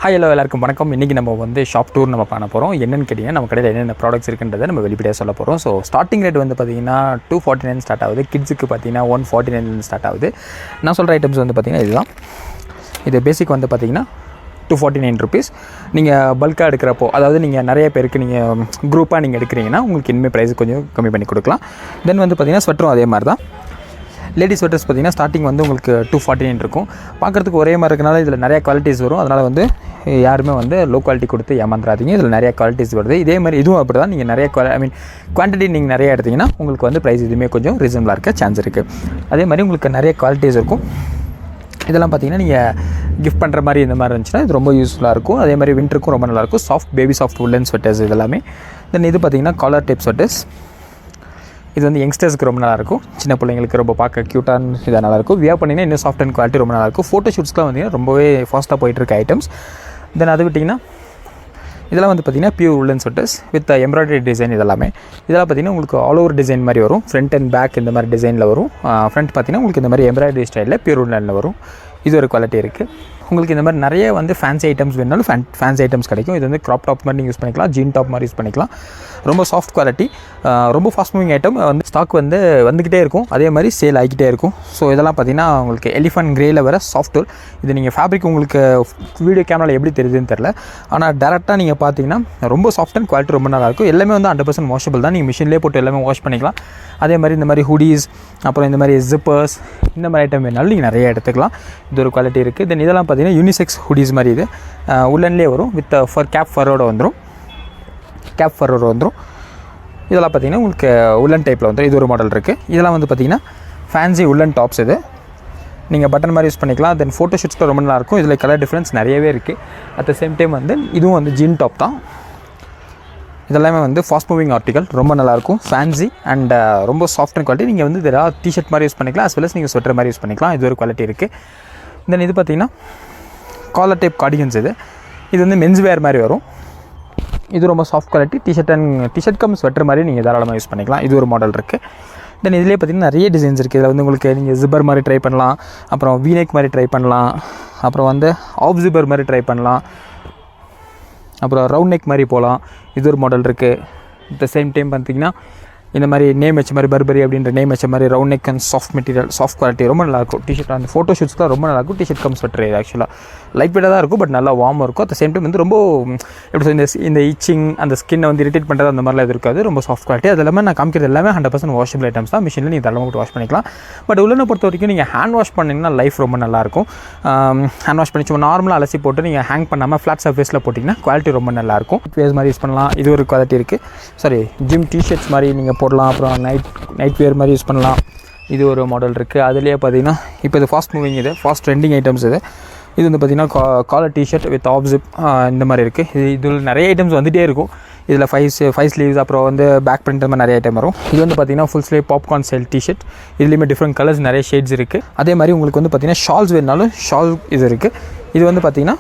Hi hello எல்லாருக்கும் வணக்கம். இன்றைக்கி நம்ம வந்து ஷாப் டூர் நம்ம பண்ண போகிறோம். என்னென்னு கேட்டிங்கன்னா நம்ம கடையில் என்னென்ன ப்ராடக்ட்ஸ் இருக்குன்றதை நம்ம வெளிப்படையாக சொல்ல போகிறோம். ஸோ ஸ்டார்டிங் ரேட் வந்து பார்த்திங்கன்னா 249 ஸ்டார்ட் ஆகுது. கிட்ஸுக்கு பார்த்திங்கன்னா 149 ஸ்டார்ட் ஆகுது. நான் சொல்கிற ஐட்டம்ஸ் வந்து பார்த்திங்கன்னா இதுதான். இது பேசிக் வந்து பார்த்திங்கன்னா 249 ருபீஸ். நீங்கள் பல்காக எடுக்கிறப்போ, அதாவது நீங்கள் நிறைய பேருக்கு நீங்கள் குரூப்பாக நீங்கள் எடுக்கிறீங்கன்னா உங்களுக்கு இனிமேல் ப்ரைஸ் கொஞ்சம் கம்மி பண்ணி கொடுக்கலாம். தென் வந்து பார்த்திங்கன்னா ஸ்வெட்டரும் அதே மாதிரி தான். லேடிஸ் ஸ்வெட்டர்ஸ் பார்த்திங்கன்னா ஸ்டார்டிங் வந்து உங்களுக்கு 249 இருக்கும். பார்க்குறதுக்கு ஒரே மாதிரி இருக்கனால இதில் நிறையா குவாலிட்டிஸ் வரும். அதனால் வந்து யாருமே வந்து லோ குவாலிட்டி கொடுத்து ஏமாந்துடாதீங்க. இதில் நிறையா குவாலிட்டிஸ் வருது. இதே மாதிரி இதுவும் அப்படி தான். நீங்கள் நிறைய குவான்டிட்டி நீங்கள் நிறைய எடுத்திங்கன்னா உங்களுக்கு வந்து ப்ரைஸ் இதுவுமே கொஞ்சம் ரீசனபிளாக இருக்க சான்ஸ் இருக்குது. அதே மாதிரி உங்களுக்கு நிறைய குவாலிட்டிஸ் இருக்கும். இதெல்லாம் பார்த்திங்கன்னா நீங்கள் கிஃப்ட் பண்ணுற மாதிரி இந்த மாதிரி இருந்துச்சுன்னா இது ரொம்ப யூஸ்ஃபுல்லாக இருக்கும். அதே மாதிரி வின்டருக்கும் ரொம்ப நல்லாயிருக்கும். சாஃப்ட் பேபி சாஃப்ட் உல்லன் ஸ்வெட்டர்ஸ் இதெல்லாமே. தென் இது பார்த்திங்கன்னா காலர் டைப் ஸ்வெட்டர்ஸ். இது வந்து யங்ஸ்டர்ஸ்க்கு ரொம்ப நல்லாயிருக்கும். சின்ன பிள்ளைங்களுக்கு ரொம்ப பார்க்க க்யூட்டான இதாக நல்லாயிருக்கும். வியர் பண்ணிங்கன்னா இன்னும் சாஃப்ட் அண்ட் குவாலிட்டி ரொம்ப நல்லாயிருக்கும். ஃபோட்டோ ஷூட்ஸ்லாம் வந்திங்கன்னா ரொம்பவே ஃபாஸ்ட்டாக போயிட்டுருக்க ஐட்டம்ஸ். தென் அது விட்டிங்கன்னா இதெல்லாம் வந்து பார்த்திங்கன்னா pure woollen sweaters with embroidery design. இதெல்லாம் பார்த்திங்கன்னா உங்களுக்கு ஆல் ஓவர் டிசைன் மாதிரி வரும். ஃப்ரண்ட் அண்ட் பேக் இந்த மாதிரி டிசைனில் வரும். ஃப்ரண்ட் பார்த்திங்கன்னா உங்களுக்கு இந்த மாதிரி எம்ப்ராய்டரி ஸ்டைலில் பியூர் உல்லனில் வரும். இது ஒரு குவாலிட்டி இருக்குது. உங்களுக்கு இந்த மாதிரி நிறைய வந்து ஃபேன்சி ஐட்டம்ஸ் வேணாலும் ஃபேன்சி ஐட்டம்ஸ் கிடைக்கும். இது வந்து க்ராப் டாப் மாதிரி யூஸ் பண்ணிக்கலாம், ஜீன் டாப் மாதிரி யூஸ் பண்ணிக்கலாம். ரொம்ப சாஃப்ட் குவாலிட்டி, ரொம்ப ஃபாஸ்ட் மூவிங் ஐட்டம். வந்து ஸ்டாக் வந்து வந்துக்கிட்டே இருக்கும், அதே மாதிரி சேல் ஆகிக்கிட்டே இருக்கும். ஸோ இதெல்லாம் பார்த்திங்கன்னா உங்களுக்கு எலிஃபண்ட் கிரேயில் வர சாஃப்ட் டூல். இது நீங்கள் ஃபேப்ரிக் உங்களுக்கு வீடியோ கேமராவில் எப்படி தெரியுதுன்னு தெரில, ஆனால் டேரெக்டாக நீங்கள் பார்த்தீங்கன்னா ரொம்ப சாஃப்ட் அண்ட் குவாலிட்டி ரொம்ப நல்லாயிருக்கும். எல்லாமே வந்து 100% வாஷபிள் தான். நீங்கள் மிஷின்லேயே போட்டு எல்லாமே வாஷ் பண்ணிக்கலாம். அதே மாதிரி இந்த மாதிரி ஹுடீஸ், அப்புறம் இந்த மாதிரி ஜிப்பர்ஸ், இந்த மாதிரி ஐட்டம் வேணாலும் நீங்கள் நிறைய எடுத்துக்கலாம். இது ஒரு குவாலிட்டி இருக்குது. தென் இதெல்லாம் பார்த்திங்கன்னா யூனிசெக்ஸ் ஹுடீஸ் மாதிரி. இது உள்ளன்லேயே வரும் வித் கேப் ஃபரோட வந்துடும். இதெல்லாம் பார்த்திங்கன்னா உங்களுக்கு உள்ளன் டைப்பில் வந்துடும். இது ஒரு மாடல் இருக்குது. இதெல்லாம் வந்து பார்த்திங்கன்னா ஃபேன்சி உள்ளன் டாப்ஸ். இது நீங்கள் பட்டன் மாதிரி யூஸ் பண்ணிக்கலாம். தென் ஃபோட்டோ ஷூட்ஸில் ரொம்ப நல்லாயிருக்கும். இதில் கலர் டிஃப்ரென்ஸ் நிறையவே இருக்குது. அட் த சேம் டைம் வந்து இதுவும் வந்து ஜீன் டாப் தான். இதெல்லாமே வந்து ஃபாஸ்ட் மூவிங் ஆர்டிகல், ரொம்ப நல்லாயிருக்கும். ஃபேன்சி அண்ட் ரொம்ப சாஃப்ட் அண்ட் குவாலிட்டி. நீங்கள் வந்து இதில் டிஷர்ட் மாதிரி யூஸ் பண்ணிக்கலாம், as well as நீங்கள் ஸ்வெட்டர் மாதிரி யூஸ் பண்ணிக்கலாம். இது ஒரு குவாலிட்டி இருக்குது. தென் இது பார்த்திங்கன்னா காலர் டைப் கார்டிகன்ஸ். இது வந்து மென்ஸ் வேர் மாதிரி வரும். இது ரொம்ப soft quality. T shirt cum sweater மாதிரி நீங்கள் தாராளமாக யூஸ் பண்ணிக்கலாம். இது ஒரு மாடல் இருக்குது. தென் இதிலே பார்த்திங்கன்னா நிறைய டிசைன்ஸ் இருக்குது. இதில் வந்து உங்களுக்கு நீங்கள் ஜிப்பர் மாதிரி ட்ரை பண்ணலாம், அப்புறம் வீநெக் மாதிரி ட்ரை பண்ணலாம், அப்புறம் வந்து ஆஃப் ஜிப்பர் மாதிரி ட்ரை பண்ணலாம், அப்புறம் ரவுண்ட் நெக் மாதிரி போகலாம். இது ஒரு மாடல் இருக்குது. அட் த சேம் டைம் பார்த்திங்கன்னா இந்த மாதிரி நேம் வச்ச மாதிரி பர்பரி அப்படின்ற நேம் வச்ச மாதிரி round neck and soft material, soft quality ரொம்ப நல்லாயிருக்கும். டிஷர்ட் அந்த ஃபோட்டோ ஷூட்ஸ்லாம் ரொம்ப நல்லாயிருக்கும். டிஷர்ட் கம் ஸ்வெட்டர் இது ஆக்சுவலாக லைட் வெயிட்டாக தான் இருக்கும், பட் நல்லா வார்மாக இருக்கும். அட் த சேம் டைம் வந்து ரொம்ப எப்படி சொல்லி இந்த இச்சிங் அந்த ஸ்கின்னை வந்து இரிட்டேட் பண்ணுறது அந்த மாதிரிலாம் இது இருக்காது. ரொம்ப சாஃப்ட் குவாலிட்டி. அது எல்லாமே நான் காமிக்கிறது எல்லாமே 100% வாஷபிள் ஐட்டம்ஸ் தான். மிஷினில் நீங்கள் தரமாக வாஷ் பண்ணிக்கலாம். பட் உள்ளனை பொறுத்த வரைக்கும் நீங்கள் ஹேண்ட் வாஷ் பண்ணிங்கன்னா லைஃப் ரொம்ப நல்லாயிருக்கும். ஹேண்ட் வாஷ் பண்ணி சும்மா நார்மலாக அலசி போட்டு நீங்கள் ஹேங் பண்ணாமல் ஃப்ளாட் சர்ஃபேஸில் போட்டிங்கன்னா குவாலிட்டி ரொம்ப நல்லாயிருக்கும். ஃபேஸ் மாதிரி யூஸ் பண்ணலாம். இது ஒரு குவாலிட்டி இருக்குது. ஜிம் டிஷர்ட்ஸ் மாதிரி நீங்கள் போடலாம். அப்புறம் நைட் வேர் மாதிரி யூஸ் பண்ணலாம். இது ஒரு மாடல் இருக்குது. அதுலேயே பார்த்திங்கன்னா இப்போ இது ஃபாஸ்ட் மூவிங், இது ஃபாஸ்ட் ட்ரெண்டிங் ஐட்டம்ஸ். இது வந்து பார்த்திங்கன்னா collar T shirt with half zip இந்த மாதிரி இருக்குது. இதில் நிறைய ஐட்டம்ஸ் வந்துகிட்டே இருக்கும். இதில் ஃபைவ் ஸ்லீவ்ஸ், அப்புறம் வந்து பேக் பிரிண்ட் மாதிரி நிறைய ஐட்டம் வரும். இது வந்து பார்த்திங்கன்னா full sleeve popcorn style T shirt. இதுலேயுமே டிஃப்ரெண்ட் கலர்ஸ் நிறைய ஷேட்ஸ் இருக்குது. அதே மாதிரி உங்களுக்கு வந்து பார்த்திங்கன்னா ஷால்ஸ் வேணுனாலும் ஷால் இது இருக்குது. இது வந்து பார்த்திங்கன்னா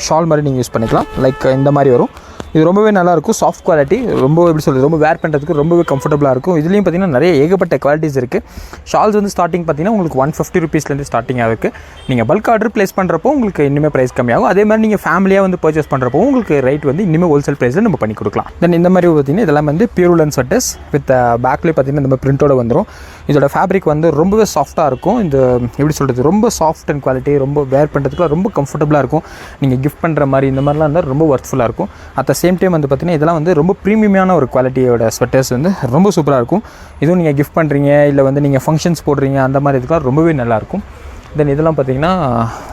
ஷால் மாதிரி நீங்கள் யூஸ் பண்ணிக்கலாம். லைக் இந்த மாதிரி வரும். இது ரொம்பவே நல்லாயிருக்கும். சாஃப்ட் குவாலிட்டி, ரொம்ப எப்படி சொல்கிறது, ரொம்ப வேர் பண்ணுறதுக்கு ரொம்பவே கம்ஃபர்டபுளாக இருக்கும். இதுலேயும் பார்த்திங்கன்னா நிறைய ஏகப்பட்ட குவாலிட்டிஸ் இருக்குது. ஷால்ஸ் வந்து ஸ்டார்டிங் பார்த்திங்கன்னா உங்களுக்கு 150 ருபீஸ்லேருந்து ஸ்டார்டிங்காக இருக்குது. நீங்கள் பல்க் ஆர்டர் ப்ளேஸ் பண்ணுறப்போ உங்களுக்கு இன்னுமே ப்ரைஸ் கம்மியாகும். அதே மாதிரி நீங்கள் ஃபேமிலியாக வந்து பர்ச்சேஸ் பண்ணுறப்போ உங்களுக்கு ரேட் வந்து இன்னுமே ஹோல்சேல் ப்ரைஸில் நம்ம பண்ணி கொடுக்கலாம். தென் இந்த மாதிரி பார்த்திங்கன்னா இதெல்லாம் வந்து பியூர் உல்லன் ஸ்வெட்டர்ஸ் வித் பேக்லேயே பார்த்திங்கன்னா இந்த மாதிரி பிரிண்டோட வந்துடும். இதோட ஃபேப்ரிக் வந்து ரொம்பவே சாஃப்ட்டாக இருக்கும். இந்த எப்படி சொல்கிறது, ரொம்ப சாஃப்ட் அண்ட் குவாலிட்டி, ரொம்ப வேர் பண்ணுறதுக்குலாம் ரொம்ப கம்ஃபர்டபுளாக இருக்கும். நீங்கள் கிஃப்ட் பண்ணுற மாதிரி இந்த மாதிரிலாம் இருந்தால் ரொம்ப ஒர்த்ஃபுல்லாக இருக்கும். அட் த சேம் டைம் வந்து பார்த்திங்கன்னா இதெல்லாம் வந்து ரொம்ப ப்ரீமியமான ஒரு குவாலிட்டியோட ஸ்வெட்டர்ஸ் வந்து ரொம்ப சூப்பராக இருக்கும். இதுவும் நீங்கள் கிஃப்ட் பண்ணுறீங்க, இல்லை வந்து நீங்கள் ஃபங்க்ஷன்ஸ் போடுறீங்க, அந்த மாதிரி இதுக்கெலாம் ரொம்பவே நல்லாயிருக்கும். தென் இதெல்லாம் பார்த்திங்கன்னா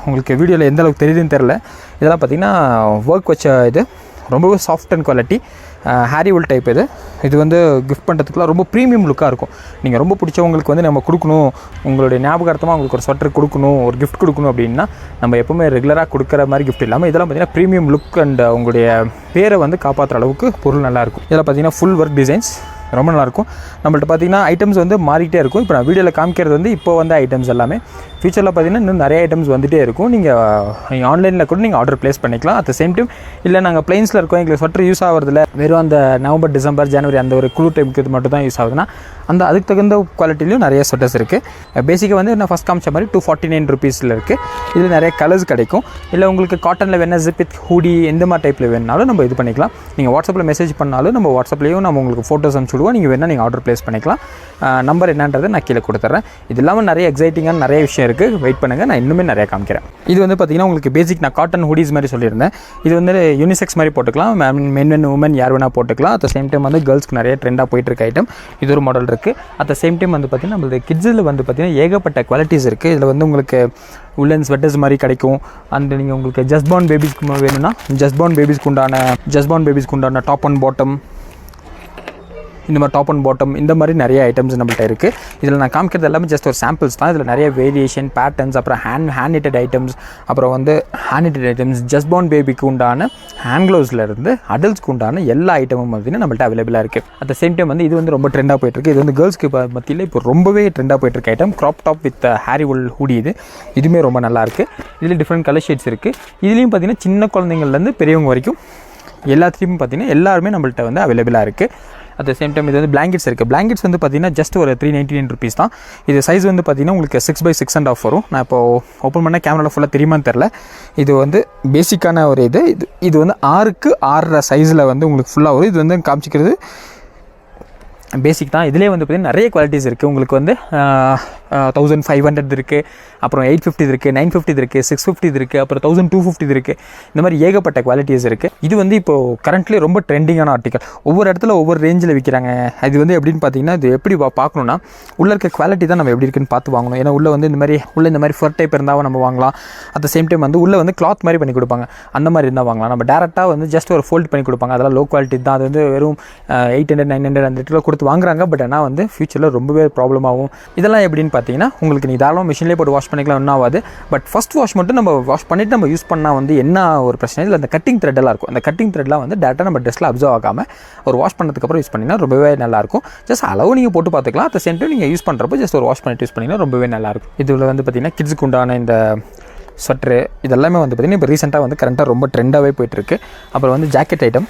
உங்களுக்கு வீடியோவில் எந்த அளவுக்கு தெரியுதுன்னு தெரில. இதெல்லாம் பார்த்திங்கன்னா ஒர்க் வச்ச இது ரொம்பவே soft and quality hairy wool type. இது வந்து கிஃப்ட் பண்ணுறதுக்குலாம் ரொம்ப ப்ரீமியம் லுக்காக இருக்கும். நீங்கள் ரொம்ப பிடிச்சவங்களுக்கு வந்து நம்ம கொடுக்கணும், உங்களுடைய ஞாபகார்த்தமாக உங்களுக்கு ஒரு ஸ்வெட்டர் கொடுக்கணும், ஒரு கிஃப்ட் கொடுக்கணும் அப்படின்னா நம்ம எப்போவுமே ரெகுலராக கொடுக்குற மாதிரி கிஃப்ட் இல்லாமல் இதெல்லாம் பார்த்திங்கன்னா ப்ரீமியம் லுக் அண்ட் உங்களுடைய பேரை வந்து காப்பாற்றுற அளவுக்கு பொருள் நல்லாயிருக்கும். இதெல்லாம் பார்த்திங்கன்னா ஃபுல் ஒர்க் டிசைன்ஸ் ரொம்ப நல்லாயிருக்கும். நம்மள்ட்ட பார்த்திங்கன்னா ஐட்டம்ஸ் வந்து மாறிக்கிட்டே இருக்கும். இப்போ நான் வீடியோவில் காமிக்கிறது வந்து இப்போ வந்து ஐட்டம்ஸ் எல்லாமே ஃபியூச்சரில் பார்த்தீங்கன்னா இன்னும் நிறைய ஐட்டம்ஸ் வந்துகிட்டே இருக்கும். நீங்கள் ஆன்லைனில் கூட நீங்கள் ஆர்டர் ப்ளேஸ் பண்ணிக்கலாம். அட் த சேம் டைம் இல்லை நாங்கள் பிளைன்ஸில் இருக்கோம், எங்களுக்கு ஸ்வெட்டர் யூஸ் ஆகிறதுல வெறும் அந்த நவம்பர், டிசம்பர், ஜனவரி அந்த ஒரு குளிர் டைமுக்கு இது மட்டும் தான் யூஸ் ஆகுதுன்னா அதுக்கு தகுந்த குவாலிட்டிலையும் நிறைய ஸ்வெட்டர்ஸ் இருக்குது. பேசிக்காக வந்து நான் ஃபஸ்ட் காமிச்ச மாதிரி 249 rupeesல இருக்குது. இதில் நிறைய கலர்ஸ் கிடைக்கும். இல்லை உங்களுக்கு காட்டனில் வேணால் ஜிப் வித் ஹூடி எந்த மாதிரி டைப்பில் வேணாலும் நம்ம இது பண்ணிக்கலாம். நீங்கள் வாட்ஸ்அப்பில் மெசேஜ் பண்ணாலும் நம்ம வாட்ஸ்அப்லேயும் நம்ம உங்களுக்கு ஃபோட்டோஸ் அனுப்பிச்சுடுவோம். நீங்கள் வேணால் நீங்கள் ஆர்டர் ப்ளேஸ் பண்ணிக்கலாம். நம்பர் என்னன்றதை நான் கீழே கொடுத்துட்றேன். இது இல்லாமல் நிறைய எக்ஸைட்டிங்கான நிறைய விஷயம் இருக்குது. வெயிட் பண்ணுங்கள், நான் இன்னுமே நிறைய காமிக்கிறேன். இது வந்து பார்த்திங்கன்னா உங்களுக்கு பேசிக் நான் காட்டன் ஹூடிஸ் மாதிரி சொல்லியிருந்தேன். இது வந்து யூனிசெக்ஸ் மாதிரி போட்டுக்கலாம். மென் அண்ட் உமன் யார் வேணால் போட்டுக்கலாம். அட் த சேம் டைம் வந்து கேர்ள்ஸ்க்கு நிறைய ட்ரெண்டாக போயிட்டுருக்க ஐட்டம். இது ஒரு மாடல் இருக்குது. அட் த சேம் டைம் வந்து பார்த்திங்கன்னா நம்மளுக்கு கிட்ஸில் வந்து பார்த்திங்கன்னா ஏகப்பட்ட குவாலிட்டிஸ் இருக்குது. இதில் வந்து உங்களுக்கு உல்லன் ஸ்வெட்டர்ஸ் மாதிரி கிடைக்கும். அண்ட் நீங்கள் உங்களுக்கு ஜஸ்ட் பார்ன் பேபிஸ்க்கு வேணும்னா ஜஸ்ட் பார்ன் பேபிஸ்க்கு உண்டான டாப் அண்ட் பாட்டம், இந்த மாதிரி டாப் அண்ட் பாட்டம் இந்த மாதிரி நிறைய ஐட்டம்ஸ் நம்மள்ட்ட இருக்குது. இதில் நான் காமிக்கிறது எல்லாமே ஜஸ்ட் ஒரு சாம்பிள்ஸ் தான். இதில் நிறைய வேரியேஷன் பேட்டர்ன்ஸ், அப்புறம் ஹேண்ட் knitted ஐட்டம்ஸ், அப்புறம் வந்து hand knitted items, just born பேபிக்கு உண்டான ஹேண்ட் க்ளவுஸ்லேருந்து அடல்ட்ஸ்க்கு உண்டான எல்லா ஐட்டமும் பார்த்தீங்கன்னா நம்மள்ட்ட அவைலபிளாக இருக்குது. அட் த சேம் டைம் வந்து இது வந்து ரொம்ப ட்ரெண்டாக போயிட்டுருக்கு. இது வந்து கேர்ள்ஸ்க்கு மத்தியில் இப்போ ரொம்பவே ட்ரெண்டாக போயிட்டுருக்க item crop top with hairy wool hoodie. இதுவுமே ரொம்ப நல்லாயிருக்கு. இதில் டிஃப்ரெண்ட் கலர் ஷேட்ஸ் இருக்குது. இதுலேயும் பார்த்தீங்கன்னா சின்ன குழந்தைங்கள்லேருந்து பெரியவங்க வரைக்கும் எல்லாத்துலேயும் பார்த்தீங்கன்னா எல்லாருமே நம்மள்ட்ட வந்து அவைலபிளாக இருக்குது. அட் த சேம் டைம் இது வந்து பிளாங்கெட்ஸ் இருக்குது. பிளாங்கெட்ஸ் வந்து பார்த்தீங்கன்னா ஜஸ்ட் ஒரு 399 rupees தான். இது சைஸ் வந்து பார்த்தீங்கன்னா உங்களுக்கு 6x6.5 வரும். நான் இப்போ ஓப்பன் பண்ண கேமராவில் ஃபுல்லாக தெரியுமான்னு தெரில. இது வந்து பேசிக்கான ஒரு இது வந்து 6x 6.5 சைஸில் வந்து உங்களுக்கு ஃபுல்லாக வரும். இது வந்து காமிச்சிக்கிறது பேசிக் தான். இதிலே வந்து பார்த்திங்கன்னா நிறைய குவாலிட்டிஸ் இருக்குது. உங்களுக்கு வந்து 1500 இருக்குது, அப்புறம் 850 இருக்குது, 950 இருக்குது, 650 இருக்குது, அப்புறம் 1250 இருக்குது. இந்த மாதிரி ஏகப்பட்ட குவாலிட்டிஸ் இருக்குது. இது வந்து இப்போது கரண்ட்லி ரொம்ப ட்ரெண்டிங்கான ஆர்டிக்கல். ஒவ்வொரு இடத்துல ஒவ்வொரு ரேஞ்சில் விற்கிறாங்க. இது வந்து எப்படின்னு பார்த்தீங்கன்னா இது எப்படி பார்க்கணுன்னா உள்ள இருக்க குவாலிட்டி தான் நம்ம எப்படி இருக்குன்னு பார்த்து வாங்கணும். ஏன்னா உள்ள வந்து இந்த மாதிரி ஃபர் டைப் இருந்தால் நம்ம வாங்கலாம். அட் த சேம் டைம் வந்து உள்ளே வந்து கிளாத் மாதிரி பண்ணி கொடுப்பாங்க. அந்த மாதிரி இருந்தால் வாங்கலாம். நம்ம டேரெக்டாக வந்து ஜஸ்ட் ஒரு ஃபோல்ட் பண்ணி கொடுப்பாங்க. அதெல்லாம் லோ குவாலிட்டி தான். அது வந்து வெறும் 800 900 அந்த ரேட்டில் கொடுத்து வாங்குறாங்க. பட் ஆனால் வந்து ஃபியூச்சரில் ரொம்பவே ப்ராப்ளம் ஆகும். இதெல்லாம் எப்படின்னு பார்த்தீங்கன்னா உங்களுக்கு நீ தாராளமாக மிஷின்லேயே போட்டு வாஷ் பண்ணிக்கலாம், ஒன்றும் ஆகாது. பட் ஃபஸ்ட் வாஷ் மட்டும் நம்ம வாஷ் பண்ணிவிட்டு நம்ம யூஸ் பண்ணால் வந்து என்ன ஒரு பிரச்சனை இல்லை, அந்த கட்டிங் த்ரெட்டெல்லாம் இருக்கும். அந்த கட்டிங் த்ரெட்லாம் வந்து டேரெக்டாக நம்ம ட்ரெஸ்ஸில் அப்சர்வ் ஆகாமல் ஒரு வாஷ் பண்ணதுக்கப்புறம் யூஸ் பண்ணிங்கன்னா ரொம்பவே நல்லாயிருக்கும். ஜஸ்ட் அளவு நீங்கள் போட்டு பார்த்துக்கலாம். அட் த சேம் டைம் நீங்கள் யூஸ் பண்ணுறப்போ ஜஸ்ட் ஒரு வாஷ் பண்ணிட்டு யூஸ் பண்ணிங்கன்னா ரொம்பவே நல்லாயிருக்கும். இதில் வந்து பார்த்திங்கன்னா கிட்ஸுக்கு உண்டான இந்த ஸ்வெட்ரு இதெல்லாமே வந்து பார்த்திங்கன்னா இப்போ ரீசெண்டாக வந்து கரண்ட்டாக ரொம்ப ட்ரெண்டாகவே போயிட்டுருக்கு. அப்புறம் வந்து jacket item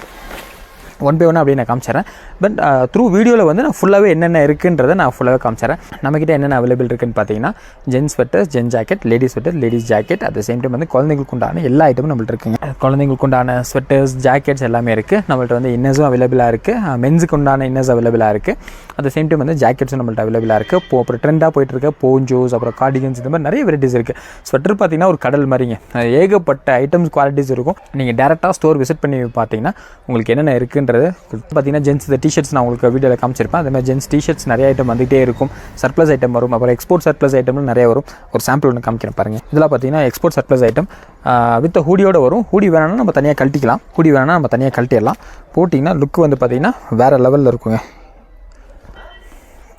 one by one அப்படியே நான் காமிச்சிடறேன். பட் த்ரூ வீடியோவில் வந்து நான் ஃபுல்லாகவே என்னென்ன இருக்குன்றதை நான் ஃபுல்லாகவே காமிச்சிடறேன். நம்மக்கிட்ட என்னென்ன அவைலபிள் இருக்குன்னு பார்த்தீங்கன்னா gents sweater, gent jacket, ladies sweater, ladies jacket. At the same time வந்து குழந்தைங்களுக்கு உண்டான எல்லா ஐட்டமும் நம்மள்ட்ட இருக்குங்க. குழந்தைங்களுக்கு உண்டான ஸ்வெட்டர்ஸ், ஜாக்கெட்ஸ் எல்லாமே இருக்குது. நம்மள்ட்ட வந்து இன்னர்ஸும் அவைலபிளாக இருக்குது. மென்ஸுக்கு உண்டான இன்னர்ஸ் அவைலபிளாக இருக்குது. அட் த சேம் டைம் வந்து ஜாக்கெட்ஸும் நம்மள்ட்ட அவைலபிளாக இருக்குது. அப்புறம் ட்ரெண்டாக போயிட்டு இருக்க போஞ்சோஸ், அப்புறம் கார்டிகன்ஸ், இந்த மாதிரி நிறைய வெரைட்டிஸ் இருக்குது. ஸ்வெட்டர் பார்த்தீங்கன்னா ஒரு கடல் மாதிரிங்க. ஏகப்பட்ட ஐட்டம்ஸ் குவாலிட்டிஸ் இருக்கும். நீங்கள் டேரெக்டாக ஸ்டோர் விசிட் பண்ணி பார்த்தீங்கன்னா உங்களுக்கு என்னென்ன இருக்குன்றது பார்த்தீங்கன்னா ஜென்ஸ் இந்த டிஷர்ட்ஸ் நான் உங்களுக்கு வீடியோவில் காமிச்சிருப்பேன். அதே மாதிரி ஜென்ஸ் டிஷர்ட்ஸ் நிறைய ஐட்டம் வந்துகிட்டே இருக்கும். சர்ப்ளஸ் ஐட்டம் வரும். அப்புறம் எக்ஸ்போர்ட் சர்ப்ளஸ் ஐட்டம்னு நிறைய வரும். ஒரு சாம்பிள் ஒன்று காமிக்கிறேன் பாருங்கள். இதெல்லாம் பார்த்தீங்கன்னா எக்ஸ்போர்ட் சர்ப்ளஸ் ஐட்டம் வித் ஹூடியோட வரும். ஹூடி வேணும்னா நம்ம தனியாக கழட்டிக்கலாம். ஹூடி வேணும்னா நம்ம தனியாக கழட்டிடலாம். போட்டிங்கன்னா லுக் வந்து பார்த்திங்கன்னா வேறு லெவலில் இருக்குங்க.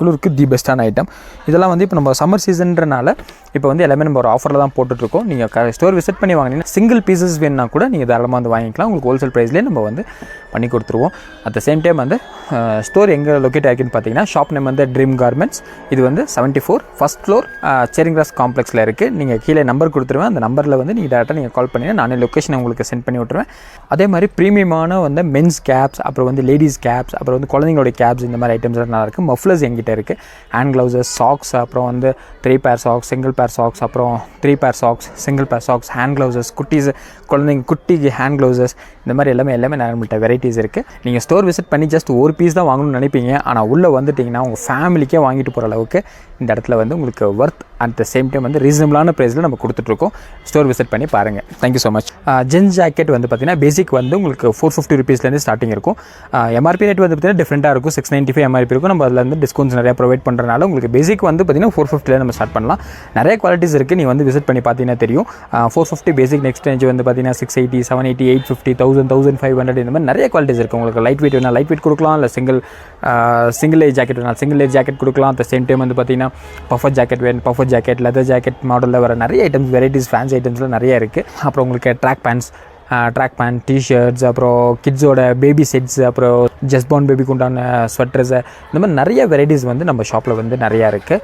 குளிருக்கு தி பெஸ்ட்டான ஐட்டம். இதெல்லாம் வந்து இப்போ நம்ம சம்மர் சீசன்றனால இப்போ வந்து எல்லாமே நம்ம ஒரு ஆஃபரில் தான் போட்டுட்ருக்கோம். நீங்கள் ஸ்டோர் விசிட் பண்ணி வாங்கினீங்கன்னா சிங்கிள் பீசஸ் வேணுன்னா கூட நீங்கள் தாராளமாக வந்து வாங்கிக்கலாம். உங்களுக்கு ஹோல்சேல் ப்ரைஸ்லேயே நம்ம வந்து பண்ணி கொடுத்துருவோம். அட் த சேம் டைம் வந்து ஸ்டோர் எங்கே லொக்கேட் ஆகிருக்குன்னு பார்த்தீங்கன்னா ஷாப் நேம் வந்து ட்ரீம் கார்மெண்ட்ஸ். இது வந்து 74 ஃபஸ்ட் ஃப்ளோர் சேரிங் கிராஸ் காம்ப்ளெக்ஸில் இருக்குது. நீங்கள் கீழே நம்பர் கொடுத்துருவேன். அந்த நம்பரில் வந்து நீங்கள் டேரெக்டாக நீங்கள் கால் பண்ணி நானே லொக்கேஷன் உங்களுக்கு சென்ட் பண்ணி விட்டுருவேன். அதே மாதிரி ப்ரீமியமான வந்து மென்ஸ் கேப்ஸ், அப்புறம் வந்து லேடிஸ் கேப்ஸ், அப்புறம் வந்து குழந்தைங்களோட கேப்ஸ், இந்த மாதிரி ஐட்டம்ஸ் நல்லா இருக்குது. மஃப்ளர்ஸ் எங்கிட்ட இருக்குது. ஹேண்ட் க்ளவுஸஸ், சாக்ஸ், அப்புறம் வந்து 3 pair socks, single pair socks, அப்புறம் 3 pair socks, single pair socks, hand gloves, குட்டீஸ் குழந்தைங்க குட்டிக்கு ஹேண்ட் க்ளவுஸஸ், இந்த மாதிரி எல்லாமே நம்மள்ட்ட வெரைட்டிஸ் இருக்குது. நீங்கள் ஸ்டோர் விசிட் பண்ணி ஜஸ்ட் ஒரு பீஸ் தான் வாங்கணும்னு நினைப்பீங்க. ஆனால் உள்ளே வந்துட்டிங்கன்னா உங்கள் ஃபேமிலிக்கே வாங்கிட்டு போகிற அளவுக்கு இந்த இடத்துல வந்து உங்களுக்கு worth at the same time வந்து ரீசனபிளான ப்ரைஸில் நம்ம கொடுத்துட்ருக்கோம். ஸ்டோர் விசிட் பண்ணி பாருங்கள். Thank you so much. Gents jacket வந்து பார்த்திங்கன்னா பேசிக் வந்து உங்களுக்கு 450 rupeesலேருந்து ஸ்டார்டிங் இருக்கும். எம்ஆர்பி ரேட் வந்து பார்த்திங்கன்னா டிஃப்ரெண்ட்டாக இருக்கும். 695 எம்ஆர்பி இருக்கும். நம்ம அதில் வந்து டிஸ்கவுண்ட்ஸ் நிறையா ப்ரொவைட் பண்ணுறதுனால உங்களுக்கு பேசிக் வந்து பார்த்திங்கன்னா 450 நம்ம ஸ்டார்ட் பண்ணலாம். நிறைய குவாலிட்டிஸ் இருக்குது. நீங்கள் வந்து விசிட் பண்ணி பார்த்தீங்கன்னா தெரியும். 450 பேசிக். நெக்ஸ்ட் ரேஞ்ச் வந்து பார்த்திங்கன்னா 680, 780, 850, 1000, 1500 இந்த மாதிரி நிறைய குவாலிட்டிஸ் இருக்குது. உங்களுக்கு லைட் வெயிட் வேணால் லைட் வெயிட் கொடுக்கலாம். இல்லை சிங்கிள் லேயர் ஜாக்கெட் வேணால் சிங்கிள் லேயர் ஜாக்கெட் கொடுக்கலாம். அட் சேம் டைம் வந்து பார்த்திங்கன்னா பஃபர் ஜாக்கெட் வேணும், பஃபர் ஜாக்கெட், லெதர் ஜாக்கெட் மாடலில் வர நிறைய ஐட்டம்ஸ், வெரைட்டிஸ், ஃபேன்சி ஐட்டம்ஸ்லாம் நிறைய இருக்குது. அப்புறம் உங்களுக்கு track pants, track pant, T shirts, அப்புறம் கிட்ஸோட பேபி செட்ஸ், அப்புறம் ஜஸ்ட் பார்ன் பேபிக்கு உண்டான ஸ்வெட்டர்ஸு, இந்த மாதிரி நிறைய வெரைட்டிஸ் வந்து நம்ம ஷாப்பில் வந்து நிறையா இருக்குது.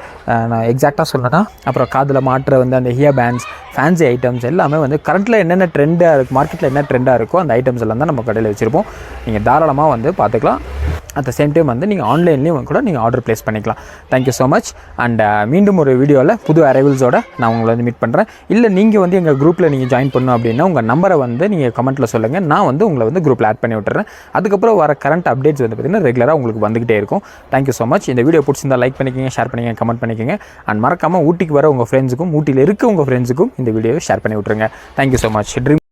நான் எக்ஸாக்டாக சொல்லணும்னா அப்புறம் காதில் மாட்டுற வந்து அந்த ஹியர் பேண்ட்ஸ், ஃபேன்சி ஐட்டம்ஸ் எல்லாமே வந்து கரண்ட்டில் என்னென்ன ட்ரெண்டாக இருக்குது, மார்க்கெட்டில் என்ன ட்ரெண்டாக இருக்கோ அந்த ஐட்டம்ஸ் எல்லாம் தான் நம்ம கடையில் வச்சுருப்போம். நீங்கள் தாராளமாக வந்து பார்த்துக்கலாம். அட் த சேம் டைம் வந்து நீங்கள் ஆன்லைன்லேயும் கூட நீங்கள் ஆர்டர் ப்ளேஸ் பண்ணிக்கலாம். Thank you so much. அண்ட் மீண்டும் ஒரு வீடியோவில் புது அரைவல்ஸோட நான் உங்களை வந்து மீட் பண்ணுறேன். இல்லை நீங்கள் வந்து எங்கள் குரூப்பில் நீங்கள் ஜாயின் பண்ணணும் அப்படின்னா உங்கள் நம்பரை வந்து நீங்கள் கமெண்ட்டில் சொல்லுங்கள். நான் வந்து உங்களை வந்து குரூப்பில் ஆட் பண்ணி விட்டுறேன். அதுக்கப்புறம் வர கரண்ட் அப்டேட்ஸ் வந்து பார்த்திங்கன்னா ரெகுலராக உங்களுக்கு வந்துகிட்டே இருக்கும். Thank you so much. இந்த வீடியோ பிடிச்சிருந்தால் லைக் பண்ணிக்கோங்க, ஷேர் பண்ணிக்கங்க, கமெண்ட் பண்ணிக்கோங்க. அண்ட் மறக்காமல் ஊட்டிக்கு வர உங்கள் ஃப்ரெண்ட்ஸுக்கும், ஊட்டியில் இருக்க உங்கள் ஃப்ரெண்ட்ஸுக்கும் இந்த வீடியோவை ஷேர் பண்ணி விட்ருங்க. Thank you so much. ட்ரீம்